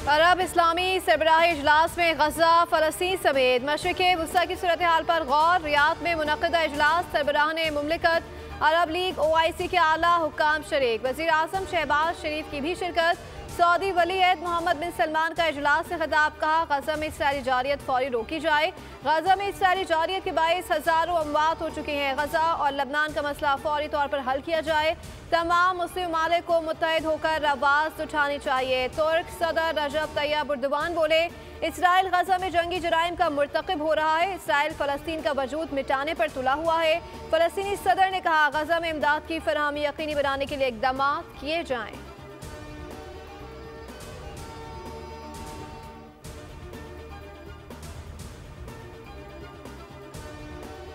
अरब इस्लामी सरबराही इजलास में गजा फ़लस्तीन समेत मशरिक़ वुस्ता की सूरत हाल पर गौर। रियाद में मुनक़दा इजलास, सरबराहान मुमलिकत, अरब लीग OIC के आला हुक्काम शरीक, वज़ीर आज़म शहबाज शरीफ की भी शिरकत। सऊदी वली अहद मोहम्मद बिन सलमान का इजलास से खिताब, कहा गजा में इसराइली जारियत फौरी रोकी जाए। गजा में इसराइली जारियत के बाइस हज़ारों अमवात हो चुके हैं। गजा और लबनान का मसला फौरी तौर पर हल किया जाए। तमाम मुस्लिम ममालिक को मुत्तहिद होकर आवाज़ उठानी चाहिए। तुर्क सदर रजब तैयब एर्दोगान बोले, इसराइल गजा में जंगी जराइम का मुर्तकिब हो रहा है। इसराइल फ़लस्तीन का वजूद मिटाने पर तुला हुआ है। फ़लस्तीनी सदर ने कहा, गजा में इमदाद की फराहमी यकीनी बनाने के लिए इक़दाम किए जाएँ।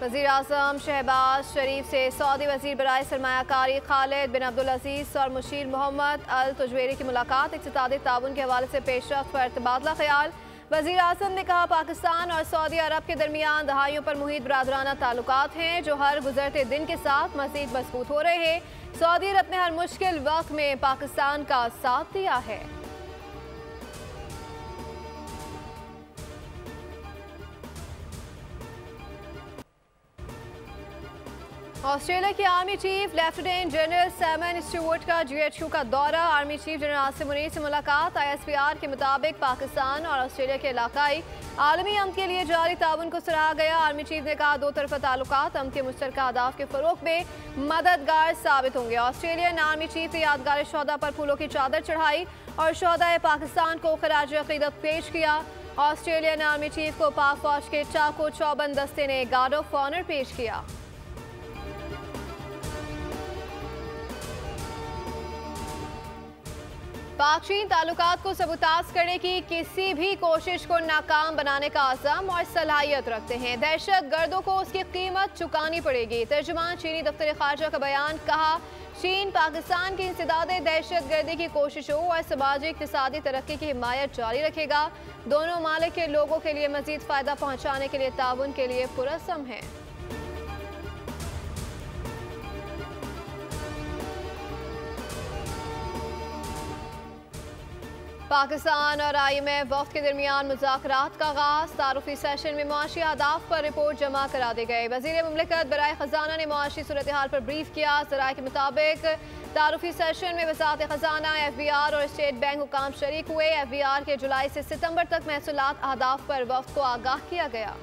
वज़ीर आज़म शहबाज शरीफ से सऊदी वज़ीर बराए सरमायाकारी खालिद बिन अब्दुल अज़ीज़ और मुशीर मोहम्मद अल तुजवेरी की मुलाकात। इक़्तिसादी ताउन के हवाले से पेशरफ्त पर तबादला ख्याल। वज़ीर आज़म ने कहा, पाकिस्तान और सऊदी अरब के दरमियान दहाइयों पर मुहित बरादराना ताल्लुकात हैं, जो हर गुजरते दिन के साथ मज़ीद मजबूत हो रहे हैं। सऊदी अरब ने हर मुश्किल वक्त में पाकिस्तान का साथ दिया है। ऑस्ट्रेलिया की army chief lieutenant general Simon Stuart का GHQ का दौरा। Army chief general Asim Munir से मुलाकात। ISPR के मुताबिक पाकिस्तान और ऑस्ट्रेलिया के इलाकाई आलमी अमन के लिए जारी ताउन को सराहा गया। आर्मी चीफ ने कहा, दो तरफा ताल्लुकात अमन के मुश्तरका अहदाफ के फ़रोग़ में मददगार साबित होंगे। ऑस्ट्रेलियन आर्मी चीफ ने यादगार शोहदा पर फूलों की चादर चढ़ाई और शोहदा पाकिस्तान को खराज अक़ीदत पेश किया। ऑस्ट्रेलियन आर्मी चीफ को पाक फौज के चाको चौबंद दस्ते ने गार्ड ऑफ ऑनर पेश किया। पाक चीन ताल्लुकात को सबूताज करने की किसी भी कोशिश को नाकाम बनाने का आज़म और सलाहियत रखते हैं। दहशत गर्दों को उसकी कीमत चुकानी पड़ेगी। तर्जुमान चीनी दफ्तर खारजा का बयान, कहा, चीन पाकिस्तान की इंसदाद दहशत गर्दी की कोशिशों और समाजी इक़्तिसादी तरक्की की हिमायत जारी रखेगा। दोनों ममालिक के लोगों के लिए मज़ीद फ़ायदा पहुँचाने के लिए ताउन के लिए पुरअज़्म है। पाकिस्तान और IMF वफ़द के दरमियान मुज़ाकरात का आगाज़। तारुफ़ी सेशन में मुआशी अहदाफ पर रिपोर्ट जमा करा दी गई। वज़ीर मुमलिकत बराए ख़जाना ने मुआशी सूरत हाल पर ब्रीफ किया। ज़राए के मुताबिक तारुफ़ी सेशन में वज़ारत ख़जाना, FBR और स्टेट बैंक हुकाम शरीक हुए। FBR के जुलाई से सितंबर तक महसूलात अहदाफ पर वफ़द को आगाह किया गया।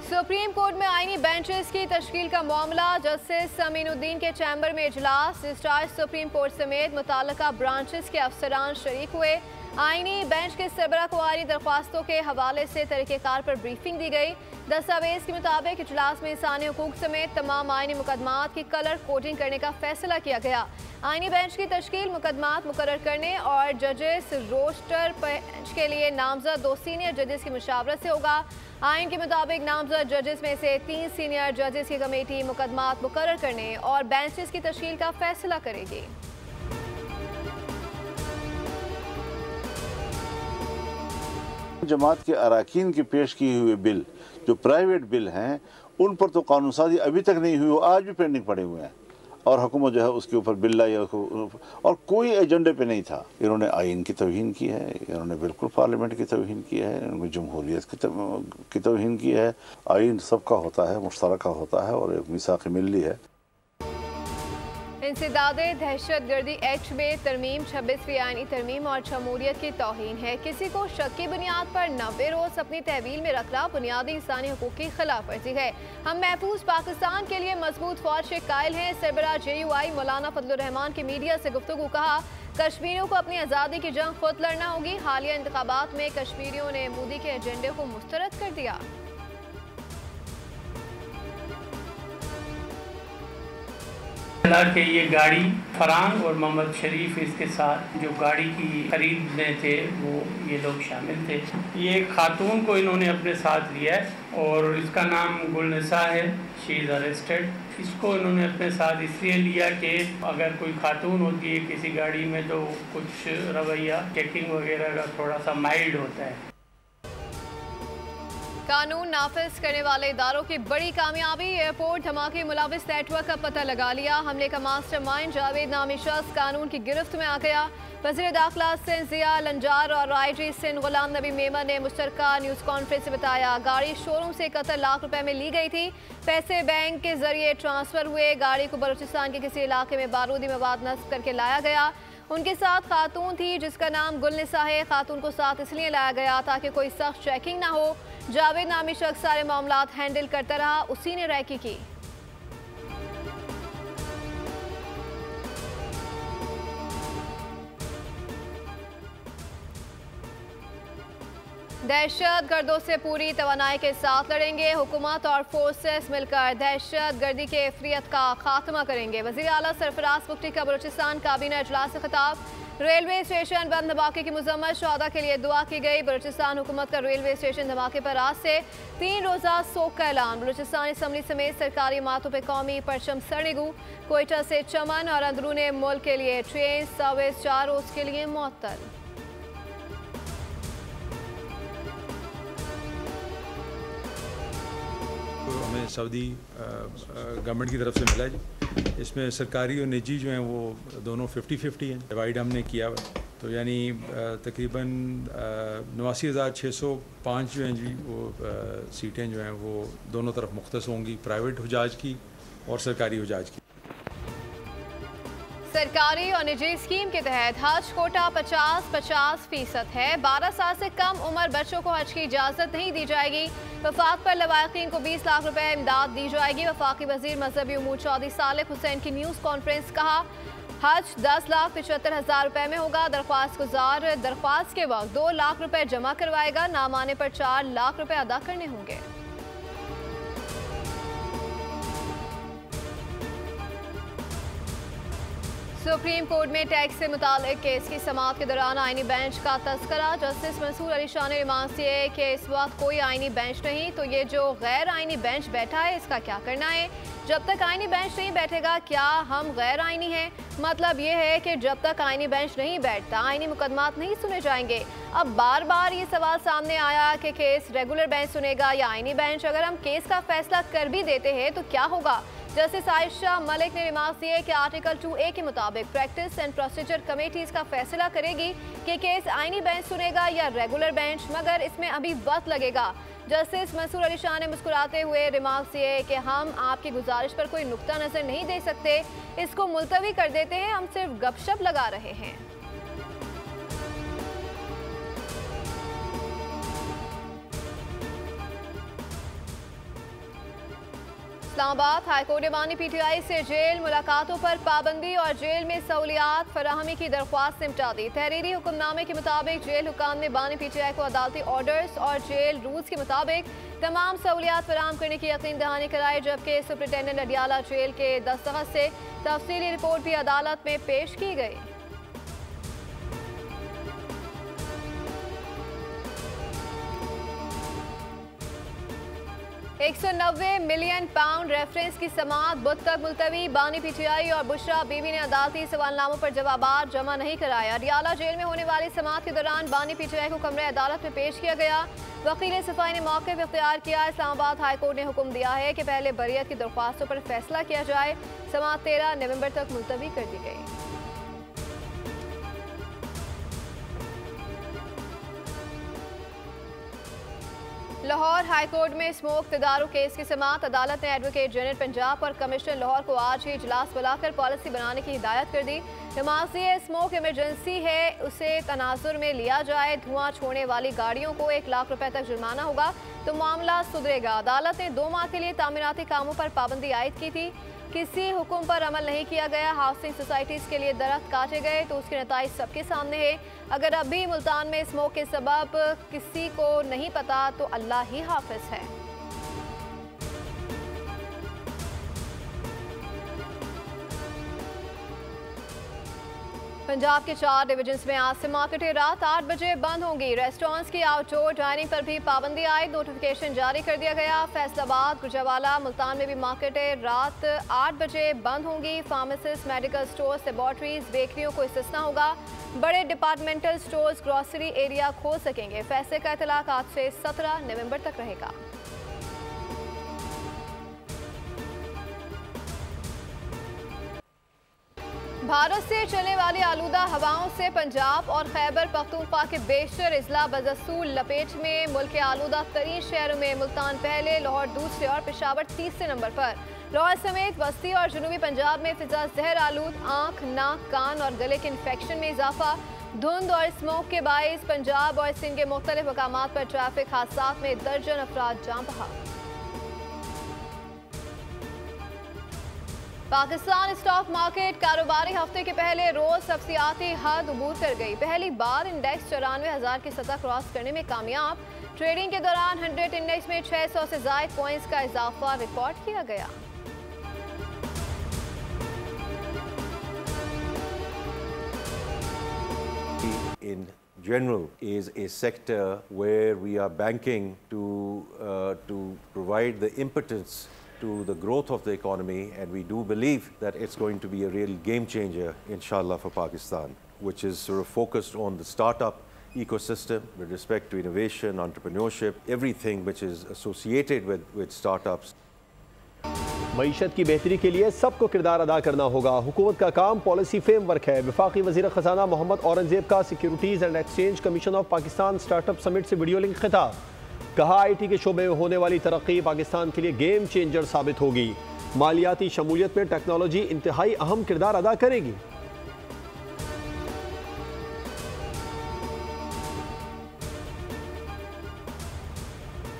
सुप्रीम कोर्ट में आईनी बेंचेस की तश्कील का मामला। जस्टिस अमीनुद्दीन के चैम्बर में इजलास। डिस्चार्ज सुप्रीम कोर्ट समेत मुताल्लिका ब्रांचेस के अफसरान शरीक हुए। आईनी बेंच के सरबराह को आईनी दरख्वास्तों के हवाले से तरीक़ेकार पर ब्रीफिंग दी गई। दस्तावेज के मुताबिक इजलास में इंसानी हुकूक समेत तमाम आईनी मुकदमात की कलर कोडिंग करने का फैसला किया गया। आईनी बेंच की तश्कील मुकदमात मुकर्रर करने और जजेस रोस्टर बेंच के लिए नामजद 2 सीनियर जजेस की मुशावरत से होगा। आइन के मुताबिक नामजद जजेस में से 3 सीनियर जजेस की कमेटी मुकदमात मुकर्रर करने और बेंचेस की तश्कील का फैसला करेगी। जमात के अरकान की पेश किए हुए बिल जो प्राइवेट बिल हैं, उन पर तो कानून साजी अभी तक नहीं हुई, वो आज भी पेंडिंग पड़े हुए हैं और हुकूमत जो है उसके ऊपर बिल लाई और कोई एजेंडे पे नहीं था। इन्होंने आइन की तौहीन की है, इन्होंने बिल्कुल पार्लियामेंट की तौहीन की है, इन्होंने जमहूरियत की तौहीन की है। आइन सबका होता है, मुश्तरका होता है और एक मीसाक़ मिल्ली है। इंसदादे दहशत गर्दी एक्ट में तरमीम 26वीं आईनी तरमीम और जमहूरियत की तौहीन है। किसी को शक की बुनियाद पर 90 रोज़ अपनी तहवील में रखना बुनियादी इंसानी हुकूक की खिलाफ वर्जी है। हम महफूज पाकिस्तान के लिए मजबूत फौज के कायल हैं। सरबराह JUI मौलाना फजलुर रहमान की मीडिया से गुफ्तगू, कहा, कश्मीरियों को अपनी आज़ादी की जंग खुद लड़ना होगी। हालिया इंतखाबात में कश्मीरियों ने मोदी के एजेंडे को मुस्तरद कर दिया। कि ये गाड़ी फरहान और मोहम्मद शरीफ इसके साथ जो गाड़ी की खरीद में थे वो ये लोग शामिल थे। ये खातून को इन्होंने अपने साथ लिया है और इसका नाम गुलनिसा है। She is arrested. इसको इन्होंने अपने साथ इसलिए लिया कि अगर कोई खातून होती है किसी गाड़ी में तो कुछ रवैया चेकिंग वगैरह का थोड़ा सा माइल्ड होता है। कानून नाफिज करने वाले इदारों की बड़ी कामयाबी। एयरपोर्ट धमाके मुलविस नेटवर्क का पता लगा लिया। हमले का मास्टरमाइंड जावेद नामी शख्स कानून की गिरफ्त में आ गया। वज़ीर दाखिला सिंध ज़िया लंजार और आईजी सिंध गुलाम नबी मेमन ने मुश्तरका न्यूज़ कॉन्फ्रेंस से बताया, गाड़ी शोरूम से 71 लाख रुपए में ली गई थी। पैसे बैंक के जरिए ट्रांसफर हुए। गाड़ी को बलूचिस्तान के किसी इलाके में बारूदी मवाद नस्ब करके लाया गया। उनके साथ खातून थी जिसका नाम गुलनिसा है। खातून को साथ इसलिए लाया गया ताकि कोई सख्त चेकिंग ना हो। जावेद नामी शख्स सारे मामलात हैंडल करता रहा, उसी ने रैकी की। दहशत गर्दों से पूरी तवानाई के साथ लड़ेंगे। हुकूमत और फोर्सेस मिलकर दहशत गर्दी के इफरियत का खात्मा करेंगे। वज़ीर आला सरफराज पुख्ती का बलूचिस्तान काबीना इजलास से खिताब। रेलवे स्टेशन बंद धमाके की मजम्मत, शहदा के लिए दुआ की गई। बलूचिस्तान हुकूमत का रेलवे स्टेशन धमाके पर आज से 3 रोज़ा सोग का ऐलान। बलूचिस्तान असम्बली समेत सरकारी इमारतों पर कौमी परचम सड़ेगू। कोयटा से चमन और अंदरून मुल्क के लिए ट्रेन सर्विस 4 रोज़ के लिए मुअत्तल। हमें सऊदी गवर्नमेंट की तरफ से मिला जी। इसमें सरकारी और निजी जो हैं वो दोनों 50-50 हैं। डिवाइड हमने किया तो यानी तकरीबन 89,605 जो हैं जी वो सीटें जो हैं वो दोनों तरफ मुख्तस होंगी, प्राइवेट हुजाज की और सरकारी हुजाज की। सरकारी और निजी स्कीम के तहत हज कोटा 50-50% है। 12 साल से कम उम्र बच्चों को हज की इजाज़त नहीं दी जाएगी। वफात पर लवाकिन को 20 लाख रुपए इमदाद दी जाएगी। वफाकी वजीर मजहबी उमूर चौधरी सालिक हुसैन की न्यूज़ कॉन्फ्रेंस। कहा, हज 10,75,000 रुपए में होगा। दरख्वास्त गुजार दरख्वास्त के वक्त 2 लाख रुपए जमा करवाएगा। नाम आने पर 4 लाख रुपए अदा करने होंगे। सुप्रीम कोर्ट में टैक्स से मुतालिक केस की समाअत के दौरान आईनी बेंच का तस्करा। जस्टिस मंसूर अली शाह ने रिमांड दिए कि इस वक्त कोई आईनी बेंच नहीं, तो ये जो गैर आईनी बेंच बैठा है इसका क्या करना है। जब तक आईनी बेंच नहीं बैठेगा क्या हम गैर आईनी हैं? मतलब ये है कि जब तक आईनी बेंच नहीं बैठता आईनी मुकदमात नहीं सुने जाएंगे। अब बार बार ये सवाल सामने आया कि केस रेगुलर बेंच सुनेगा या आईनी बेंच। अगर हम केस का फैसला कर भी देते हैं तो क्या होगा? जस्टिस आयशा मलिक ने रिमार्क दिए कि आर्टिकल 2A के मुताबिक प्रैक्टिस एंड प्रोसीजर कमेटीज का फैसला करेगी कि केस आईनी बेंच सुनेगा या रेगुलर बेंच, मगर इसमें अभी वक्त लगेगा। जस्टिस मंसूर अली शाह ने मुस्कुराते हुए रिमार्क दिए कि हम आपकी गुजारिश पर कोई नुक्ता नजर नहीं दे सकते, इसको मुलतवी कर देते हैं, हम सिर्फ गपशप लगा रहे हैं। इस्लामाबाद हाईकोर्ट ने बानी PTI से जेल मुलाकातों पर पाबंदी और जेल में सहूलियात फराहमी की दरख्वास्त निपटा दी। तहरीरी हुक्मनामे के मुताबिक जेल हुकाम ने बानी PTI को अदालती ऑर्डर्स और जेल रूल्स के मुताबिक तमाम सहूलियात फराहम करने की यकीन दहानी कराई, जबकि सुप्रिंटेंडेंट अडियाला जेल के दस्तखत से तफसीली रिपोर्ट भी अदालत में पेश की गई। 190 मिलियन पाउंड रेफरेंस की समाअत बुध तक मुलतवी। बानी PTI और बुशरा बीबी ने अदालती सवालनामों पर जवाबात जमा नहीं कराया। अडियाला जेल में होने वाली समाअत के दौरान बानी PTI को कमरे अदालत में पेश किया गया। वकील सफाई ने मौक़िफ़ इख्तियार किया। इस्लामाबाद हाईकोर्ट ने हुक्म दिया है कि पहले बरियत की दरख्वास्तों पर फैसला किया जाए। समाअत 13 नवंबर तक मुलतवी कर दी गई। लाहौर हाईकोर्ट में स्मोक तदारू केस की समाअत। अदालत ने एडवोकेट जनरल पंजाब और कमिश्नर लाहौर को आज ही इजलास बुलाकर पॉलिसी बनाने की हिदायत कर दी। नमाजी स्मोक इमरजेंसी है, उसे तनाजुर में लिया जाए। धुआं छोड़ने वाली गाड़ियों को 1 लाख रुपए तक जुर्माना होगा तो मामला सुधरेगा। अदालत ने 2 माह के लिए तामीराती कामों पर पाबंदी आयद की थी। किसी हुक्म पर अमल नहीं किया गया। हाउसिंग सोसाइटीज़ के लिए दरख्त काटे गए तो उसके नताइज सबके सामने है। अगर अभी मुल्तान में स्मोक के सबब किसी को नहीं पता तो अल्लाह ही हाफिज है। पंजाब के 4 डिवीजन्स में आज से मार्केटें रात 8 बजे बंद होंगी। रेस्टोरेंट्स की आउटडोर डाइनिंग पर भी पाबंदी आयद नोटिफिकेशन जारी कर दिया गया। फैसलाबाद, गुजरावाला, मुल्तान में भी मार्केटें रात 8 बजे बंद होंगी। फार्मासिस्ट, मेडिकल स्टोर्स, लेबॉर्ट्रीज, बेकरियों को इस्तिस्ना होगा। बड़े डिपार्टमेंटल स्टोर्स, ग्रॉसरी एरिया खोल सकेंगे। फैसले का इतलाक आज से 17 नवंबर तक रहेगा। भारत से चलने वाली आलूदा हवाओं से पंजाब और खैबर पख्तूनख्वा के बेशतर अजला बदस्तूर लपेट में। मुल्क के आलूदा तरीन शहरों में मुल्तान पहले, लाहौर दूसरे और पेशावर तीसरे नंबर पर। लाहौर समेत वस्ती और जुनूबी पंजाब में फिजा जहर आलूद, आंख, नाक, कान और गले के इन्फेक्शन में इजाफा। धुंध और स्मोक के बाइस पंजाब और सिंध के मुख्तलिफ मकामात पर ट्रैफिक हादसात में दर्जन अफराद जान बहा। पाकिस्तान स्टॉक मार्केट कारोबारी हफ्ते के पहले रोज सबसियाती हद अबूर कर गई। पहली बार इंडेक्स 94,000 की सतह क्रॉस करने में कामयाब। ट्रेडिंग के दौरान 100 इंडेक्स में 600 से ज्यादा पॉइंट्स का इजाफा रिकॉर्ड किया गया। In general is a sector where we are banking to provide the impetus to the growth of the economy, and we do believe that it's going to be a real game changer, inshallah, for Pakistan, which is sort of focused on the startup ecosystem with respect to innovation, entrepreneurship, everything which is associated with startups. मईशत की बेहतरी के लिए सबको किरदार अदा करना होगा। हुकूमत का काम पॉलिसी फ्रेमवर्क है। वफाकी वज़ीर ख़ज़ाना मोहम्मद औरंगज़ेब का securities and exchange commission of Pakistan startup summit से वीडियो लिंक खिताब। कहा, IT के शोबे में होने वाली तरक्की पाकिस्तान के लिए गेम चेंजर साबित होगी। मालियाती शमूलियत में टेक्नोलॉजी इंतहाई अहम किरदार अदा करेगी।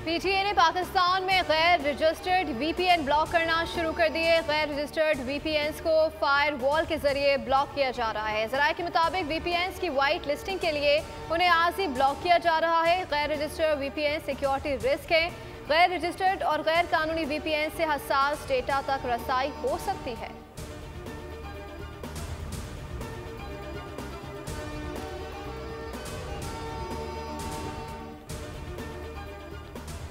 PTA ने पाकिस्तान में गैर रजिस्टर्ड VPN ब्लॉक करना शुरू कर दिए। गैर रजिस्टर्ड VPNs को फायरवॉल के जरिए ब्लॉक किया जा रहा है। ज़राए के मुताबिक VPNs की वाइट लिस्टिंग के लिए उन्हें आज ही ब्लॉक किया जा रहा है। गैर रजिस्टर्ड VPN सिक्योरिटी रिस्क है। गैर रजिस्टर्ड और गैर कानूनी VPN से हसास डेटा तक रसाई हो सकती है।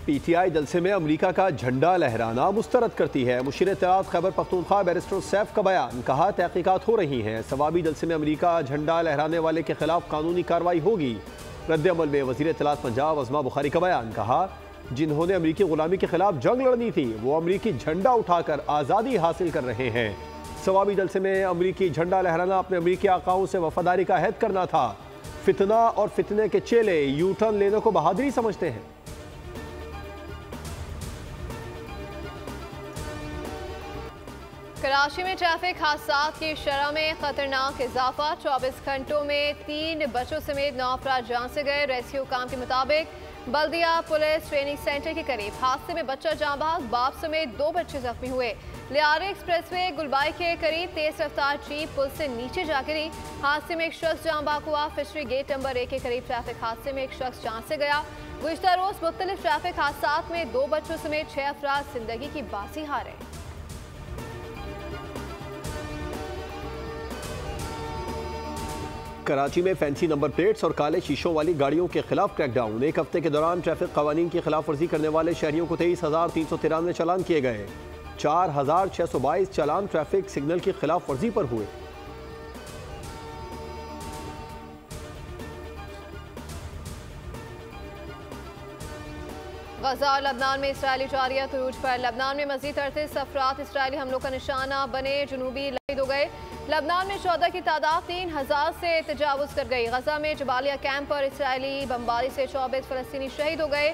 PTI जलसे में अमरीका का झंडा लहराना मुस्तरद करती है। मुशीर इत्तलात खैबर पख्तूनख्वा बैरिस्टर सैफ का बयान। कहा, तहकीकात हो रही हैं। सवाबी जलसे में अमरीका झंडा लहराने वाले के खिलाफ कानूनी कार्रवाई होगी। रद्द अमल में वज़ीर इत्तलात पंजाब अज़मा बुखारी का बयान। कहा, जिन्होंने अमरीकी गुलामी के खिलाफ जंग लड़नी थी वो अमरीकी झंडा उठाकर आज़ादी हासिल कर रहे हैं। सवाबी जलसे में अमरीकी झंडा लहराना अपने अमरीकी आकाओं से वफादारी का अहद करना था। फितना और फितने के चेले यू टर्न लेने को बहादुरी समझते हैं। कराची में ट्रैफिक हादसात की शरह में खतरनाक इजाफा। 24 घंटों में 3 बच्चों समेत 9 अफराद जान से गए। रेस्क्यू काम के मुताबिक बल्दिया पुलिस ट्रेनिंग सेंटर के करीब हादसे में बच्चा जाँ बहक, बाप समेत 2 बच्चे जख्मी हुए। लियारे एक्सप्रेसवे गुलबाई के करीब तेज रफ्तार जीप पुल से नीचे जा गिरी। हादसे में एक शख्स जाँ बहक हुआ। फिशरी गेट नंबर 1 के करीब ट्रैफिक हादसे में एक शख्स जान से गया। गुज़िश्ता रोज मुख्तलिफ ट्रैफिक हादसात में 2 बच्चों समेत 6 अफराद जिंदगी की बाजी हारे। कराची में फैंसी नंबर प्लेट्स और काले शीशों वाली गाड़ियों के खिलाफ क्रैकडाउन। एक हफ्ते के दौरान ट्रैफिक कवानीन की खिलाफ वर्जी करने वाले शहरियों को 23,393 चालान किए गए। 4,622 चालान ट्रैफिक सिग्नल की खिलाफ वर्जी पर हुए। गजा और लबनान में इसराइली जारियत उरूज पर। लबनान में मजीद 38 अफराद इसराइली हमलों का निशाना बने। जुनूबी लहीद हो गए। लबनान में 14 की तादाद 3,000 से तजावुज कर गई। गजा में जबालिया कैंप पर इसराइली बमबारी से 24 फलस्तीनी शहीद हो गए।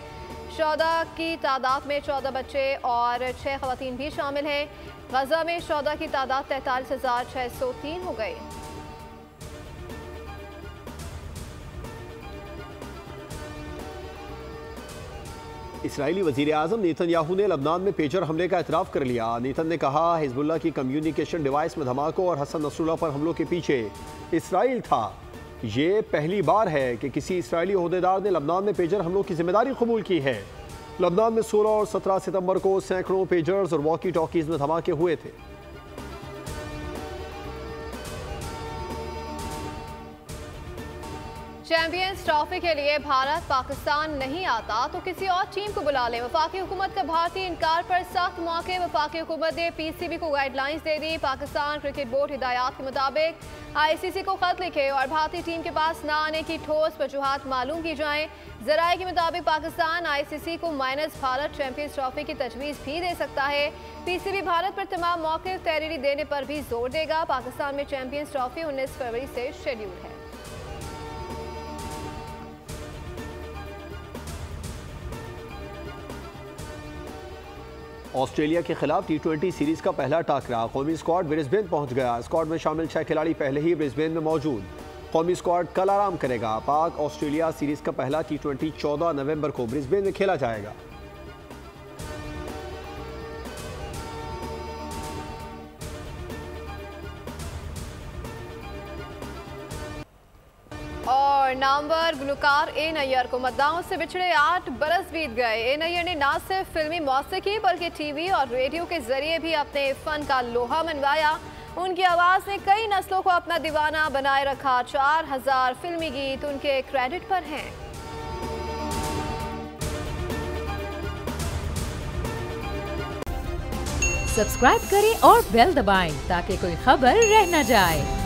14 की तादाद में 14 बच्चे और 6 खवातीन भी शामिल हैं। गजा में 14 की तादाद 43,603 हो गई। इसराइली वज़ीर आज़म नेतन्याहू ने लबनान में पेजर हमले का एतराफ़ कर लिया। नेतन ने कहा, हिजबुल्लाह की कम्युनिकेशन डिवाइस में धमाकों और हसन नसरुल्लाह पर हमलों के पीछे इसराइल था। ये पहली बार है कि किसी इसराइली ओहदेदार ने लबनान में पेजर हमलों की जिम्मेदारी कबूल की है। लबनान में 16 और 17 सितंबर को सैकड़ों पेजर्स और वॉकी टॉकीज़ में धमाके हुए थे। चैंपियंस ट्रॉफी के लिए भारत पाकिस्तान नहीं आता तो किसी और टीम को बुला ले। वफाकी हुकूमत का भारतीय इनकार पर सख्त मौके। वफाकी हुकूमत ने पीसीबी को गाइडलाइंस दे दी। पाकिस्तान क्रिकेट बोर्ड हिदायत के मुताबिक आईसीसी को खत लिखे और भारतीय टीम के पास न आने की ठोस वजूहात मालूम की जाएं। जराये के मुताबिक पाकिस्तान आईसीसी को माइनस भारत चैंपियंस ट्रॉफी की तजवीज़ भी दे सकता है। पीसीबी भारत पर तमाम मौके तहरीरी देने पर भी जोर देगा। पाकिस्तान में चैंपियंस ट्रॉफी 19 फरवरी से शेड्यूल है। ऑस्ट्रेलिया के खिलाफ T20 सीरीज का पहला टाकरा। कौमी स्क्वाड ब्रिस्बेन पहुंच गया। स्क्वाड में शामिल 6 खिलाड़ी पहले ही ब्रिस्बेन में मौजूद। कौमी स्क्वाड कल आराम करेगा। पाक ऑस्ट्रेलिया सीरीज का पहला T20 14 नवंबर को ब्रिस्बेन में खेला जाएगा। और नामवर गुलकार ए नैयर को मद्दाहों से बिछड़े 8 बरस बीत गए। ए नैयर ने न सिर्फ फिल्मी मौसीकी बल्कि टीवी और रेडियो के जरिए भी अपने फन का लोहा मनवाया। उनकी आवाज़ ने कई नस्लों को अपना दीवाना बनाए रखा। 4000 फिल्मी गीत उनके क्रेडिट पर हैं। सब्सक्राइब करें और बेल दबाएं ताकि कोई खबर रह न जाए।